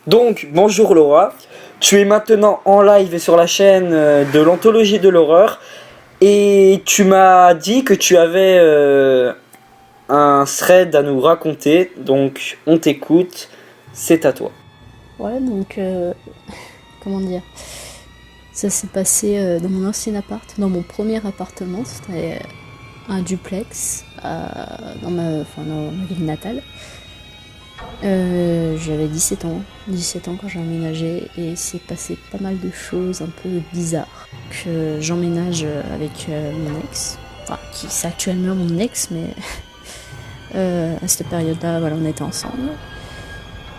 Donc, bonjour Laura, tu es maintenant en live sur la chaîne de l'anthologie de l'horreur et tu m'as dit que tu avais un thread à nous raconter, donc on t'écoute, c'est à toi. Ouais, donc, comment dire, ça s'est passé dans mon ancien appart, dans mon premier appartement, c'était un duplex dans ma ville natale. J'avais 17 ans quand j'ai emménagé et c'est passé pas mal de choses un peu bizarres. Que j'emménage avec mon ex, enfin qui c'est actuellement mon ex, mais à cette période-là, voilà, on était ensemble.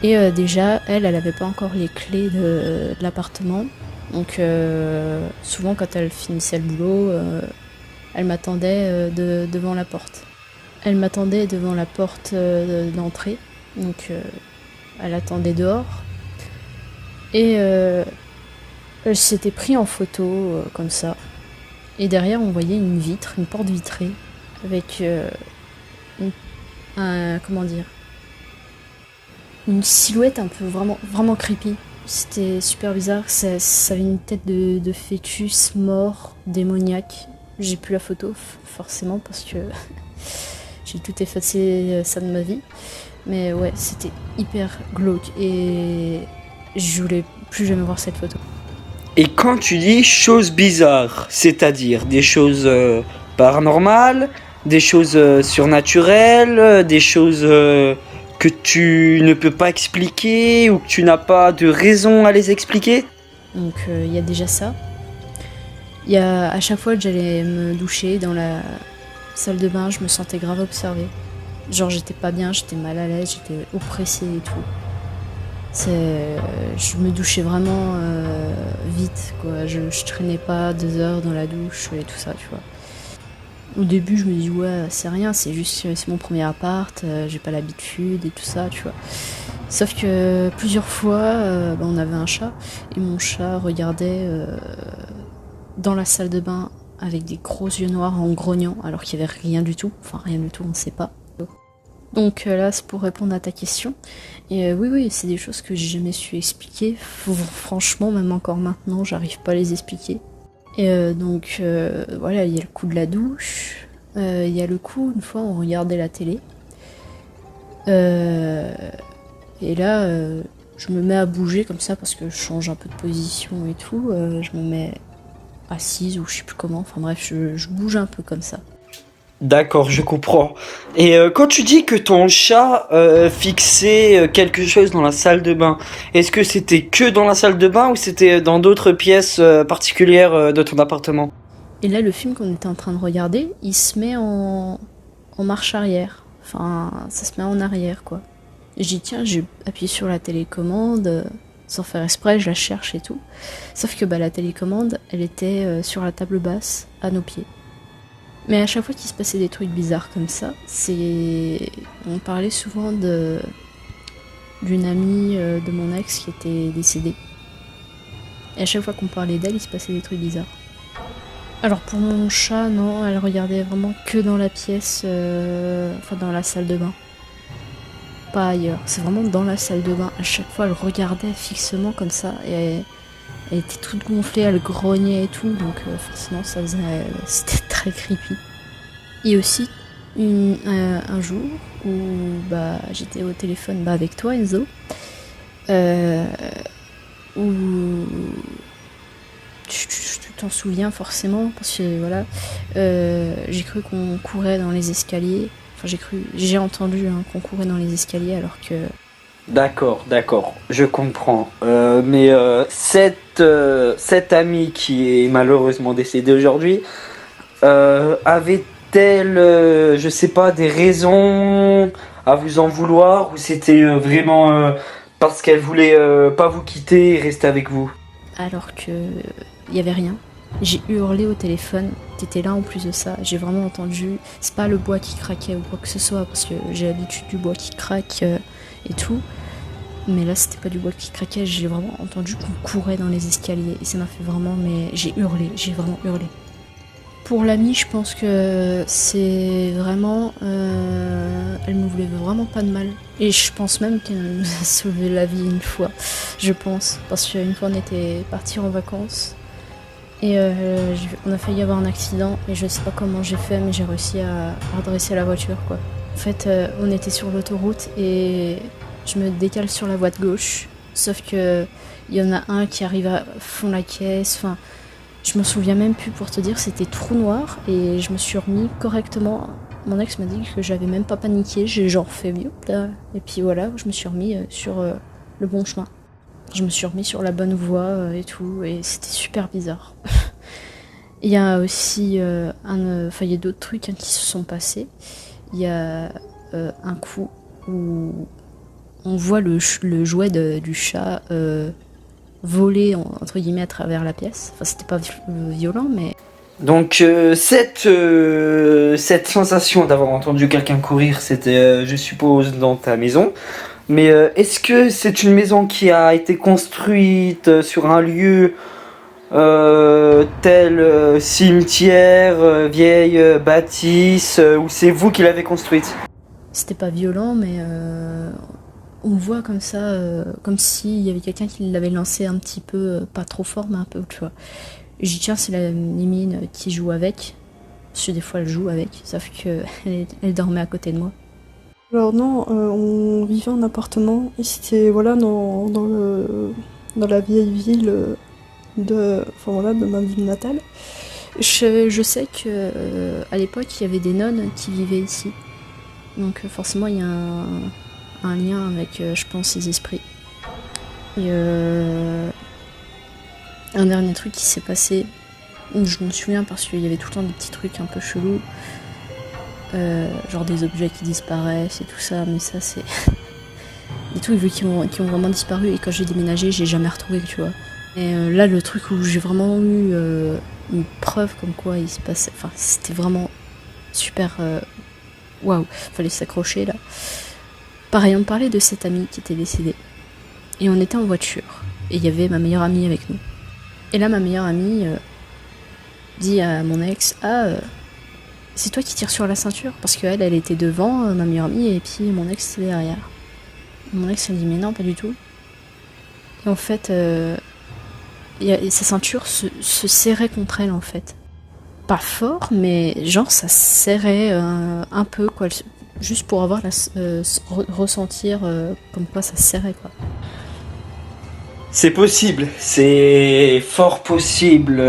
Et déjà, elle avait pas encore les clés de l'appartement. Donc souvent quand elle finissait le boulot, elle m'attendait devant la porte. Elle m'attendait devant la porte d'entrée. Donc elle attendait dehors. Et elle s'était pris en photo comme ça. Et derrière on voyait une vitre, une porte vitrée, avec comment dire, une silhouette un peu vraiment creepy. C'était super bizarre, ça avait une tête de fœtus mort, démoniaque. J'ai plus la photo, forcément, parce que j'ai tout effacé ça de ma vie. Mais ouais, c'était hyper glauque et je voulais plus jamais voir cette photo. Et quand tu dis choses bizarres, c'est-à-dire des choses paranormales, des choses surnaturelles, des choses que tu ne peux pas expliquer ou que tu n'as pas de raison à les expliquer? Donc il y a déjà ça. Il y a à chaque fois que j'allais me doucher dans la salle de bain, je me sentais grave observée. Genre j'étais pas bien, j'étais mal à l'aise, j'étais oppressée et tout. Je me douchais vraiment vite, quoi. Je traînais pas 2 heures dans la douche et tout ça, tu vois. Au début, je me dis ouais, c'est rien, c'est juste c'est mon premier appart, j'ai pas l'habitude et tout ça, tu vois. Sauf que plusieurs fois, on avait un chat et mon chat regardait dans la salle de bain avec des gros yeux noirs en grognant alors qu'il y avait rien du tout, enfin rien du tout, on ne sait pas. Donc là, c'est pour répondre à ta question. Et oui, c'est des choses que j'ai jamais su expliquer. Franchement, même encore maintenant, j'arrive pas à les expliquer. Et donc voilà, il y a le coup de la douche. Il y a le coup, une fois, on regardait la télé. Et là, je me mets à bouger comme ça parce que je change un peu de position et tout. Je me mets assise ou je sais plus comment. Enfin bref, je bouge un peu comme ça. D'accord, je comprends. Et quand tu dis que ton chat fixait quelque chose dans la salle de bain, est-ce que c'était que dans la salle de bain ou c'était dans d'autres pièces particulières de ton appartement? Et là, le film qu'on était en train de regarder, il se met en marche arrière. Enfin, ça se met en arrière, quoi. Et j'ai dit, tiens, j'ai appuyé sur la télécommande, sans faire exprès, je la cherche et tout. Sauf que la télécommande, elle était sur la table basse, à nos pieds. Mais à chaque fois qu'il se passait des trucs bizarres comme ça, on parlait souvent d'une amie de mon ex qui était décédée. Et à chaque fois qu'on parlait d'elle, il se passait des trucs bizarres. Alors pour mon chat, non, elle regardait vraiment que dans la pièce, enfin dans la salle de bain. Pas ailleurs, c'est vraiment dans la salle de bain. À chaque fois, elle regardait fixement comme ça et elle était toute gonflée, elle grognait et tout, donc forcément c'était très creepy. Et aussi un jour où j'étais au téléphone avec toi Enzo, euh, où tu t'en souviens forcément parce que voilà, j'ai cru qu'on courait dans les escaliers. Enfin j'ai entendu qu'on courait dans les escaliers alors que D'accord, je comprends. Mais cette amie qui est malheureusement décédée aujourd'hui, avait-elle, je sais pas, des raisons à vous en vouloir ou c'était vraiment parce qu'elle voulait pas vous quitter et rester avec vous? alors que il y avait rien. J'ai hurlé au téléphone, t'étais là en plus de ça, j'ai vraiment entendu, c'est pas le bois qui craquait ou quoi que ce soit, parce que j'ai l'habitude du bois qui craque et tout, mais là c'était pas du bois qui craquait, j'ai vraiment entendu qu'on courait dans les escaliers, et ça m'a fait vraiment, mais j'ai vraiment hurlé. Pour l'amie, je pense que c'est vraiment... elle me voulait vraiment pas de mal. Et je pense même qu'elle nous a sauvé la vie une fois, je pense. Parce qu'une fois, on était partis en vacances. Et on a failli avoir un accident. Et je sais pas comment j'ai fait, mais j'ai réussi à redresser la voiture, quoi. En fait, on était sur l'autoroute et je me décale sur la voie de gauche. Sauf que il y en a un qui arrive à fond la caisse. Enfin, je me souviens même plus pour te dire, c'était trou noir et je me suis remis correctement. Mon ex m'a dit que j'avais même pas paniqué, j'ai genre fait hop là. Et puis voilà, je me suis remis sur le bon chemin. Je me suis remis sur la bonne voie et tout, et c'était super bizarre. Il y a aussi il y a d'autres trucs qui se sont passés. Il y a un coup où on voit le jouet du chat voler entre guillemets à travers la pièce. Enfin, c'était pas violent, mais... Donc cette sensation d'avoir entendu quelqu'un courir, c'était, je suppose, dans ta maison. Mais est-ce que c'est une maison qui a été construite sur un lieu tel cimetière, vieille bâtisse, ou c'est vous qui l'avez construite? C'était pas violent, mais on voit comme ça, comme s'il y avait quelqu'un qui l'avait lancé un petit peu, pas trop fort, mais un peu, tu vois. J'y tiens, c'est la Mimine qui joue avec. Parce que des fois, elle joue avec, sauf qu'elle dormait à côté de moi. Alors non, on vivait en appartement et c'était voilà dans la vieille ville de ma ville natale. Je sais que à l'époque, il y avait des nonnes qui vivaient ici. Donc forcément, il y a un lien avec, je pense, ces esprits. Et un dernier truc qui s'est passé, je me souviens parce qu'il y avait tout le temps des petits trucs un peu chelous. Genre des objets qui disparaissent et tout ça, mais ça c'est des trucs qui ont vraiment disparu, et quand j'ai déménagé j'ai jamais retrouvé, tu vois. Et là le truc où j'ai vraiment eu une preuve comme quoi il se passait, enfin c'était vraiment super waouh, fallait s'accrocher là. Pareil, on me parlait de cette amie qui était décédée et on était en voiture et il y avait ma meilleure amie avec nous, et là ma meilleure amie dit à mon ex c'est toi qui tires sur la ceinture? Parce qu'elle, elle était devant, ma meilleure amie, et puis mon ex était derrière. Mon ex, elle dit mais non, pas du tout. Et en fait, sa ceinture se serrait contre elle, en fait. Pas fort, mais genre ça serrait un peu, quoi. Juste pour avoir ressentir comme quoi ça serrait, quoi. C'est possible, c'est fort possible,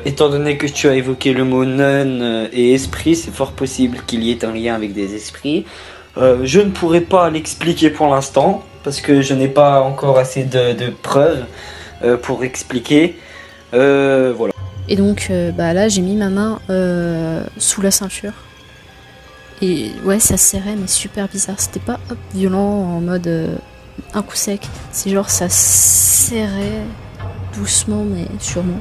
étant donné que tu as évoqué le mot nun et esprit, c'est fort possible qu'il y ait un lien avec des esprits. Je ne pourrais pas l'expliquer pour l'instant, parce que je n'ai pas encore assez de preuves pour expliquer. Voilà. Et donc là j'ai mis ma main sous la ceinture. Et ouais, ça serrait, mais super bizarre. C'était pas violent en mode un coup sec. C'est genre ça serrait doucement, mais sûrement.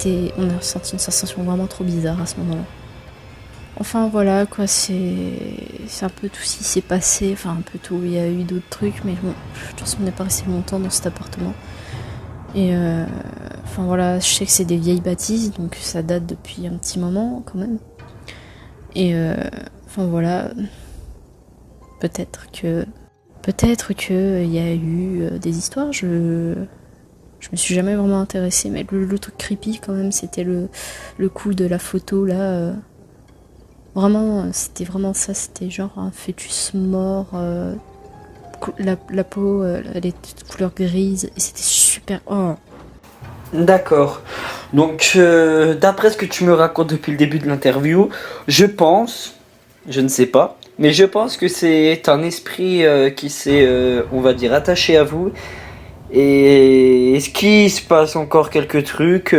Et on a ressenti une sensation vraiment trop bizarre à ce moment-là. Enfin voilà quoi, c'est un peu tout ce qui s'est passé. Enfin un peu tout, il y a eu d'autres trucs, mais bon, de toute façon on n'est pas resté longtemps dans cet appartement. Et enfin voilà, je sais que c'est des vieilles bâtisses, donc ça date depuis un petit moment quand même. Et enfin voilà, peut-être que il y a eu des histoires, je me suis jamais vraiment intéressée, mais le truc creepy quand même, c'était le coup de la photo là. Vraiment, c'était vraiment ça, c'était genre un fœtus mort, la peau, elle était de couleur grise, et c'était super... Oh. D'accord. Donc, d'après ce que tu me racontes depuis le début de l'interview, je ne sais pas, mais je pense que c'est un esprit qui s'est, on va dire, attaché à vous. Et est-ce qu'il se passe encore quelques trucs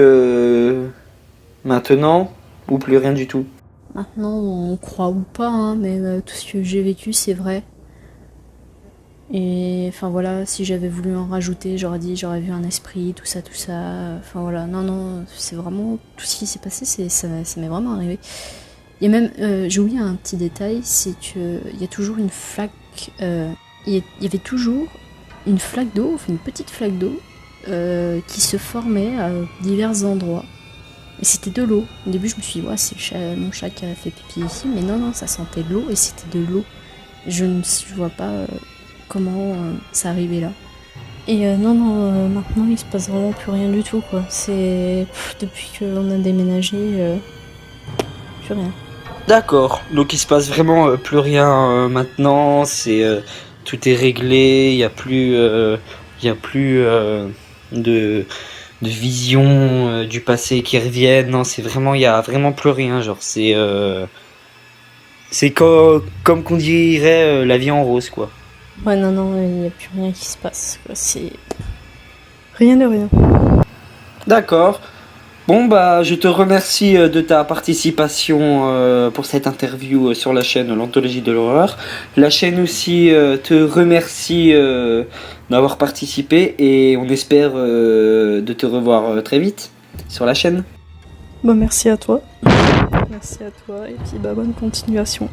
maintenant, ou plus rien du tout? Maintenant, on croit ou pas, hein, mais tout ce que j'ai vécu, c'est vrai. Et enfin voilà, si j'avais voulu en rajouter, j'aurais vu un esprit, tout ça. Enfin voilà, non, c'est vraiment tout ce qui s'est passé, ça m'est vraiment arrivé. Il y a même, j'ai oublié un petit détail, c'est que il y a toujours une flaque, il y avait toujours une flaque d'eau, enfin une petite flaque d'eau, qui se formait à divers endroits. Et c'était de l'eau. Au début, je me suis dit, ouais, c'est mon chat qui a fait pipi ici. Mais non, ça sentait de l'eau et c'était de l'eau. Je vois pas comment ça arrivait là. Et maintenant, il se passe vraiment plus rien du tout, quoi. Depuis qu'on a déménagé, plus rien. D'accord, donc il se passe vraiment plus rien maintenant, tout est réglé, il y a plus de vision du passé qui reviennent, non, il y a vraiment plus rien, genre c'est comme qu'on dirait la vie en rose, quoi. Ouais, non, il n'y a plus rien qui se passe, quoi. C'est... Rien de rien. D'accord. Bon, bah, je te remercie de ta participation pour cette interview sur la chaîne L'Anthologie de l'horreur. La chaîne aussi te remercie d'avoir participé et on espère de te revoir très vite sur la chaîne. Bah, merci à toi. Merci à toi et puis bah, bonne continuation.